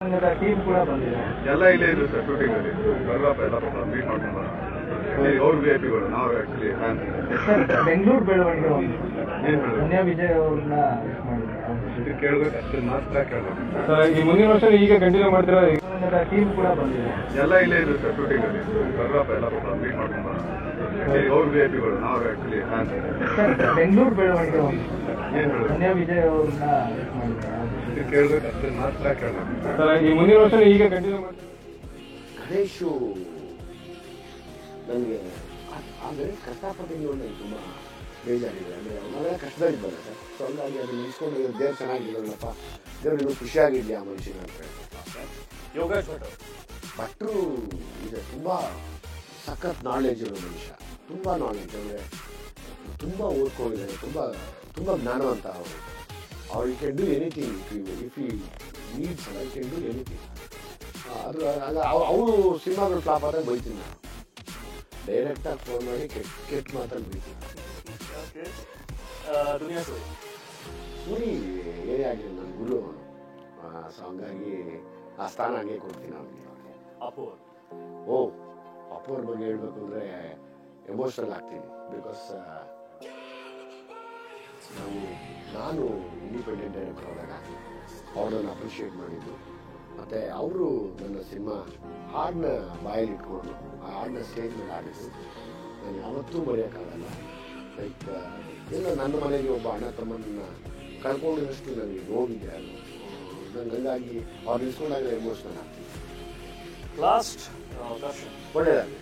Team ಕೂಡ ಬಂದಿದೆ. ಎಲ್ಲ ಇಲ್ಲೇ ಇದೆ ಸರ್ ಶೂಟಿಂಗ್ ಅಲ್ಲಿ ಬರ್ರಪ್ಪ ಎಲ್ಲ ಪಾಪ ಮೀಟ್ ಮಾಡ್ಕೊಂಡು ಅವ್ರ VIP ಗಳು ನಾವು ಆಕ್ಚುಲಿ ಫ್ಯಾನ್. ಬೆಂಗಳೂರು ಬೆಳವಣಿಗೆ ಏನ್ ಮುನ್ಯ ವಿಜಯ್ ಅವ್ರನ್ನ ಇದು ಕೇಳಬೇಕು ಅಷ್ಟೇ ಮಾತ್ರ ಕೇಳಬೇಕು ಸರ್. ಈ ಮುಂದಿನ ವರ್ಷ ಈಗ ಕಂಟಿನ್ಯೂ ಮಾಡ್ತೀರಾ? ಟೀಮ್ ಕೂಡ ಬಂದಿದೆ. ಎಲ್ಲ ಇಲ್ಲೇ ಇದೆ ಸರ್ ಶೂಟಿಂಗ್ ಅಲ್ಲಿ ಬರ್ರಪ್ಪ ಎಲ್ಲ ಪಾಪ ಮೀಟ್ ಮಾಡ್ಕೊಂಡು ಅವ್ರ VIP ಗಳು ನಾವು ಆಕ್ಚುಲಿ ಫ್ಯಾನ್. ಬೆಂಗಳೂರು ಬೆಳವಣಿಗೆ ಏನ್ ಮುನ್ಯ ವಿಜಯ್ ಅವ್ರನ್ನ ಇದು ಕೇಳಬೇಕು ಅಷ್ಟೇ ಮಾತ್ರ ಕೇಳಬೇಕು ಸರ್. ಈ ಮುಂದಿನ ವರ್ಷ ಈಗ ಕಂಟಿನ್ಯೂ ಮಾಡ್ತೀರಾ? ಗಣೇಶು ನನಗೆ ಅಂದರೆ ಕಷ್ಟಪಟ್ಟಿದ್ದು ನನಗೆ ತುಂಬ ಬೇಜಾರಿದೆ. ಅಂದರೆ ಅವನೆಲ್ಲ ಕಷ್ಟದಲ್ಲಿದ್ದಾರೆ ಸರ್. ಸೊ ಹಂಗಾಗಿ ಅದನ್ನು ನಿಲ್ಸ್ಕೊಂಡು ದೇವ್ರು ಚೆನ್ನಾಗಿಲ್ಲಪ್ಪ, ದೇವ್ರು ಇನ್ನೂ ಖುಷಿಯಾಗಿರಲಿ ಆ ಮನುಷ್ಯನ ಅಂತ ಹೇಳ್ತಾರೆ. ಯೋಗೇಶ್ ಭಟ್ರು ಇದೆ, ತುಂಬ ಸಖತ್ ನಾಲೆಜ್ ಇರೋ ಮನುಷ್ಯ, ತುಂಬ ನಾಲೆಜ್. ಅಂದರೆ ತುಂಬ ಓದ್ಕೊಂಡಿದ್ದಾರೆ, ತುಂಬ ಜ್ಞಾನವಂತ ಅವರು. ಅವ್ರು can do anything. If you needs I can do anything. ಅದು ಅವರು ಸಿನಿಮಾಗಳು ಫ್ಲಾಪ್ ಆದಾಗ ಬೈತೀನಿ ನಾನು. ಡೈರೆಕ್ಟಾಗಿ ಫೋನ್ ಮಾಡಿ ಕೆಟ್ಟ ಮಾತಲ್ಲಿ ಬೈತೀನಿ. ಸೂರಿ ಏನೇ ಆಗಿಲ್ಲ ನನ್ನ ಗುರು. ಸೊ ಹಂಗಾಗಿ ಆ ಸ್ಥಾನ ಹಂಗೆ ಕೊಡ್ತೀನಿ ಅವನಿಗೆ. ಅಪ್ಪೋರ್ ಬಗ್ಗೆ ಹೇಳ್ಬೇಕು ಅಂದರೆ ಎಮೋಷ್ನಲ್ ಆಗ್ತೀನಿ. ಬಿಕಾಸ್ ನಾನು ಇಂಡಿಪೆಂಡೆಂಟ್ ಡೈರೆಕ್ಟರ್ ಆದಾಗ ಅವ್ರನ್ನ ಅಪ್ರಿಷಿಯೇಟ್ ಮಾಡಿದ್ದು. ಮತ್ತು ಅವರು ನನ್ನ ಸಿನಿಮಾ ಹಾಡನ್ನ ಬಾಯಲ್ಲಿ ಇಟ್ಕೊಂಡು ಆ ಹಾಡನ್ನ ಸ್ಟೇಜ್ ಮೇಲೆ ಆಡಿದ್ದು ನಾನು ಯಾವತ್ತೂ ಮರೆಯೋಕ್ಕಾಗಲ್ಲ. ಲೈಕ್ ಎಲ್ಲ ನನ್ನ ಮನೆಗೆ ಒಬ್ಬ ಅಣ್ಣ ತಮ್ಮನ್ನ ಕಳ್ಕೊಂಡಿರೋಷ್ಟು ನನಗೆ ನೋವಿದೆ. ಅದು ನಂಗೆ ಹಂಗಾಗಿ ಅವ್ರು ನಿಲ್ಸ್ಕೊಂಡಾಗ ಎಮೋಷ್ನಲ್ ಆಗ್ತೀನಿ. ಒಳ್ಳೆಯದಾಗಲಿ.